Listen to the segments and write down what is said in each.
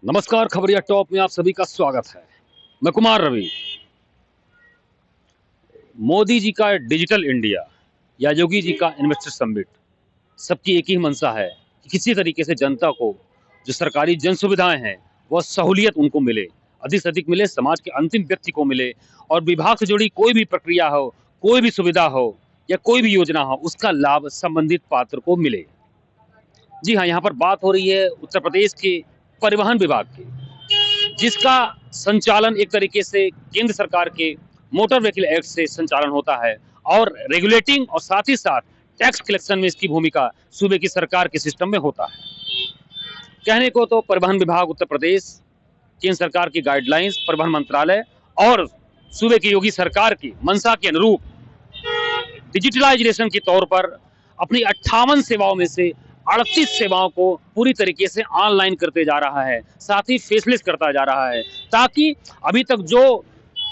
नमस्कार, खबरिया टॉप में आप सभी का स्वागत है। मैं कुमार रवि। मोदी जी का डिजिटल इंडिया या योगी जी का इन्वेस्टर समिट, सबकी एक ही मंशा है कि किसी तरीके से जनता को जो सरकारी जन सुविधाएं हैं वह सहूलियत उनको मिले, अधिक से अधिक मिले, समाज के अंतिम व्यक्ति को मिले और विभाग से जुड़ी कोई भी प्रक्रिया हो, कोई भी सुविधा हो या कोई भी योजना हो, उसका लाभ संबंधित पात्र को मिले। जी हाँ, यहाँ पर बात हो रही है उत्तर प्रदेश के परिवहन विभाग की, जिसका संचालन एक तरीके से केंद्र सरकार के मोटर व्हीकल एक्ट से संचालन होता है और रेगुलेटिंग और साथ ही साथ टैक्स कलेक्शन में इसकी भूमिका सूबे की सरकार के सिस्टम में होता है। कहने को तो परिवहन विभाग उत्तर प्रदेश, केंद्र सरकार की गाइडलाइंस, परिवहन मंत्रालय और सूबे की योगी सरकार की मंशा के अनुरूप डिजिटलाइजेशन के तौर पर अपनी 58 सेवाओं में से 38 सेवाओं को पूरी तरीके से ऑनलाइन करते जा रहा है, साथ ही फेसलेस करता जा रहा है, ताकि अभी तक जो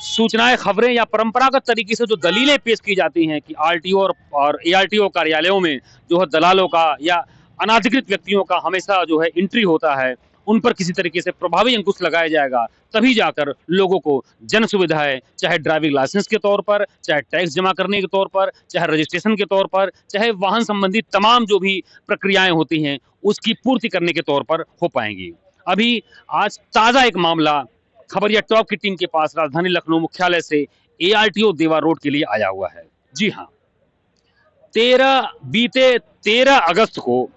सूचनाएं, खबरें या परंपरागत तरीके से जो दलीलें पेश की जाती हैं कि आरटीओ और एआरटीओ कार्यालयों में जो है दलालों का या अनाधिकृत व्यक्तियों का हमेशा जो है एंट्री होता है, उन पर किसी तरीके से प्रभावी अंकुश लगाया जाएगा, तभी जाकर लोगों को जन सुविधाएं, चाहे ड्राइविंग लाइसेंस के तौर पर, चाहे टैक्स जमा करने के तौर पर, चाहे रजिस्ट्रेशन के तौर पर, चाहे वाहन संबंधी तमाम जो भी प्रक्रियाएं होती हैं उसकी पूर्ति करने के तौर पर हो पाएंगी। अभी आज ताजा एक मामला खबरिया टॉप की टीम के पास राजधानी लखनऊ मुख्यालय से एआरटीओ देवा रोड के लिए आया हुआ है। जी हाँ, बीते 13 अगस्त को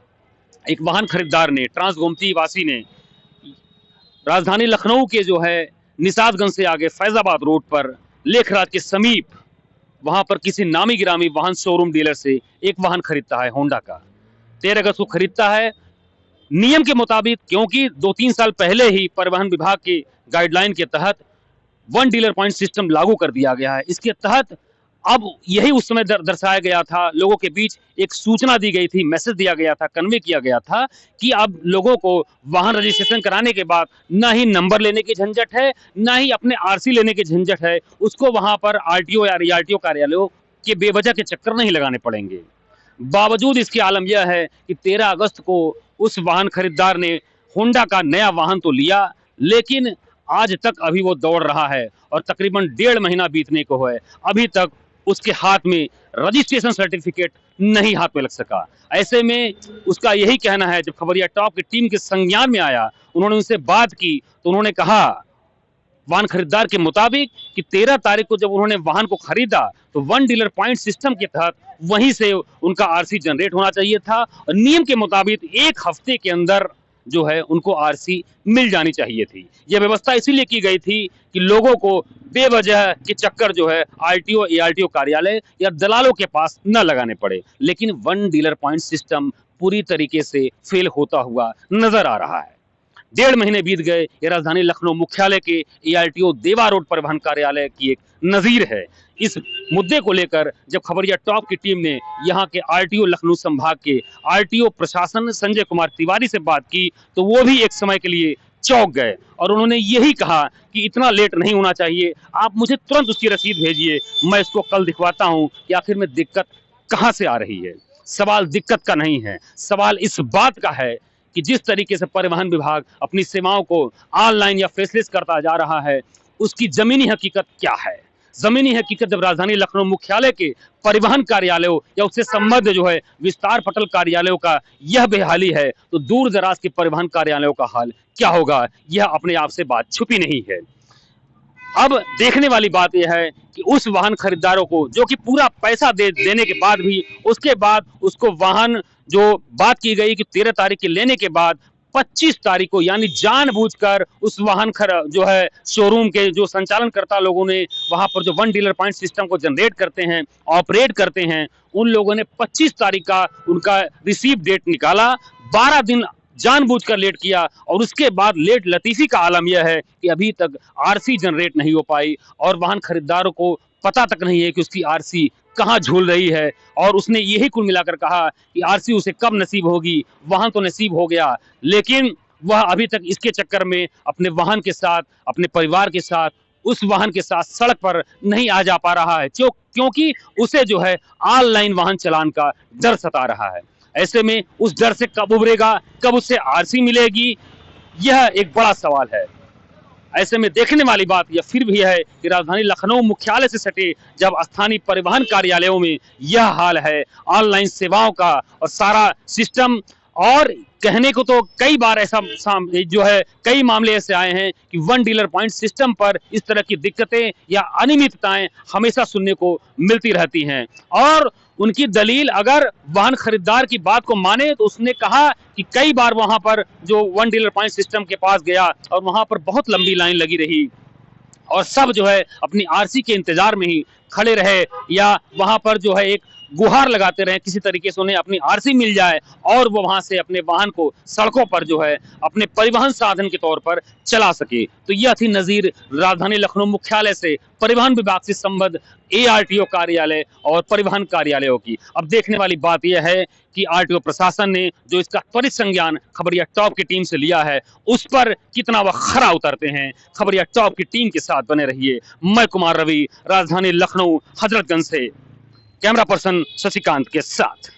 एक वाहन खरीदार ने, ट्रांसगोमती वासी ने, राजधानी लखनऊ के जो है निषादगंज से आगे फैजाबाद रोड पर लेखराज के समीप वहां पर किसी नामी गिरामी वाहन शोरूम डीलर से एक वाहन खरीदता है, होंडा का। 13 अगस्त को खरीदता है नियम के मुताबिक, क्योंकि 2-3 साल पहले ही परिवहन विभाग की गाइडलाइन के तहत वन डीलर पॉइंट सिस्टम लागू कर दिया गया है। इसके तहत अब यही उस समय दर्शाया गया था, लोगों के बीच एक सूचना दी गई थी, मैसेज दिया गया था, कन्वे किया गया था कि अब लोगों को वाहन रजिस्ट्रेशन कराने के बाद ना ही नंबर लेने की झंझट है, ना ही अपने आरसी लेने की झंझट है, उसको वहां पर आरटीओ या आरटीओ कार्यालयों के बेवजह के चक्कर नहीं लगाने पड़ेंगे। बावजूद इसके आलम यह है कि 13 अगस्त को उस वाहन खरीदार ने होंडा का नया वाहन तो लिया, लेकिन आज तक अभी वो दौड़ रहा है और तकरीबन 1.5 महीना बीतने को है, अभी तक उसके हाथ में रजिस्ट्रेशन सर्टिफिकेट नहीं हाथ में लग सका। ऐसे में उसका यही कहना है, जब खबरिया टॉप की टीम के संज्ञान में आया, उन्होंने उनसे बात की तो उन्होंने कहा वाहन खरीदार के मुताबिक कि 13 तारीख को जब उन्होंने वाहन को खरीदा तो वन डीलर पॉइंट सिस्टम के तहत वहीं से उनका आरसी जनरेट होना चाहिए था और नियम के मुताबिक 1 हफ्ते के अंदर जो है उनको आरसी मिल जानी चाहिए थी। यह व्यवस्था इसीलिए की गई थी कि लोगों को बेवजह के चक्कर जो है आरटीओ एआरटीओ कार्यालय या दलालों के पास न लगाने पड़े, लेकिन वन डीलर पॉइंट सिस्टम पूरी तरीके से फेल होता हुआ नजर आ रहा है। 1.5 महीने बीत गए। ये राजधानी लखनऊ मुख्यालय के एआरटीओ देवा रोड परिवहन कार्यालय की एक नजीर है। इस मुद्दे को लेकर जब खबरिया टॉप की टीम ने यहाँ के आरटीओ लखनऊ संभाग के आरटीओ प्रशासन संजय कुमार तिवारी से बात की तो वो भी एक समय के लिए चौंक गए और उन्होंने यही कहा कि इतना लेट नहीं होना चाहिए, आप मुझे तुरंत उसकी रसीद भेजिए, मैं इसको कल दिखवाता हूँ कि आखिर में दिक्कत कहाँ से आ रही है। सवाल दिक्कत का नहीं है, सवाल इस बात का है कि जिस तरीके से परिवहन विभाग अपनी सेवाओं को ऑनलाइन या फेसलेस करता जा रहा है, उसकी जमीनी हकीकत क्या है। जमीनी हकीकत जब राजधानी लखनऊ मुख्यालय के परिवहन कार्यालयों या उससे संबद्ध जो है विस्तार पटल कार्यालयों का यह बेहाली है, तो दूर दराज के परिवहन कार्यालयों का हाल क्या होगा, यह अपने आप से बात छुपी नहीं है। अब देखने वाली बात यह है कि उस वाहन खरीदारों को जो कि पूरा पैसा देने के बाद भी उसके बाद उसको वाहन जो बात की गई कि 13 तारीख के लेने के बाद 25 तारीख को, यानी जानबूझकर उस वाहन जो है शोरूम के जो संचालनकर्ता लोगों ने वहां पर जो वन डीलर पॉइंट सिस्टम को जनरेट करते हैं, ऑपरेट करते हैं, उन लोगों ने 25 तारीख का उनका रिसीव डेट निकाला, 12 दिन जानबूझकर लेट किया और उसके बाद लेट लतीफी का आलम यह है कि अभी तक आरसी जनरेट नहीं हो पाई और वाहन खरीदारों को पता तक नहीं है कि उसकी आरसी कहां झूल रही है। और उसने यही कुल मिलाकर कहा कि आरसी उसे कब नसीब होगी, वाहन तो नसीब हो गया, लेकिन वह अभी तक इसके चक्कर में अपने वाहन के साथ, अपने परिवार के साथ, उस वाहन के साथ सड़क पर नहीं आ जा पा रहा है, क्योंकि उसे जो है ऑनलाइन वाहन चलान का डर सता रहा है। ऐसे में उस डर से कब उभरेगा, कब उससे आरसी मिलेगी, यह एक बड़ा सवाल है। ऐसे में देखने वाली बात यह फिर भी है कि राजधानी लखनऊ मुख्यालय से सटे जब स्थानीय परिवहन कार्यालयों में यह हाल है, ऑनलाइन सेवाओं का और सारा सिस्टम, और कहने को तो कई बार ऐसा जो है कई मामले ऐसे आए हैं कि वन डीलर पॉइंट सिस्टम पर इस तरह की दिक्कतें या अनियमितताएं हमेशा सुनने को मिलती रहती हैं। और उनकी दलील अगर वाहन खरीदार की बात को माने तो उसने कहा कि कई बार वहां पर जो वन डीलर पॉइंट सिस्टम के पास गया और वहां पर बहुत लंबी लाइन लगी रही और सब जो है अपनी आरसी के इंतजार में ही खड़े रहे, या वहां पर जो है एक गुहार लगाते रहे किसी तरीके से उन्हें अपनी आरसी मिल जाए और वो वहां से अपने वाहन को सड़कों पर जो है अपने परिवहन साधन के तौर पर चला सके। तो यह थी नजीर राजधानी लखनऊ मुख्यालय से परिवहन विभाग से संबद्ध एआरटीओ कार्यालय और परिवहन कार्यालयों की। अब देखने वाली बात यह है कि आरटीओ प्रशासन ने जो इसका त्वरित संज्ञान खबरिया टॉप की टीम से लिया है उस पर कितना वह खरा उतरते हैं। खबरिया टॉप की टीम के साथ बने रहिए। मैं कुमार रवि, राजधानी लखनऊ हजरतगंज से कैमरा पर्सन शशिकांत के साथ।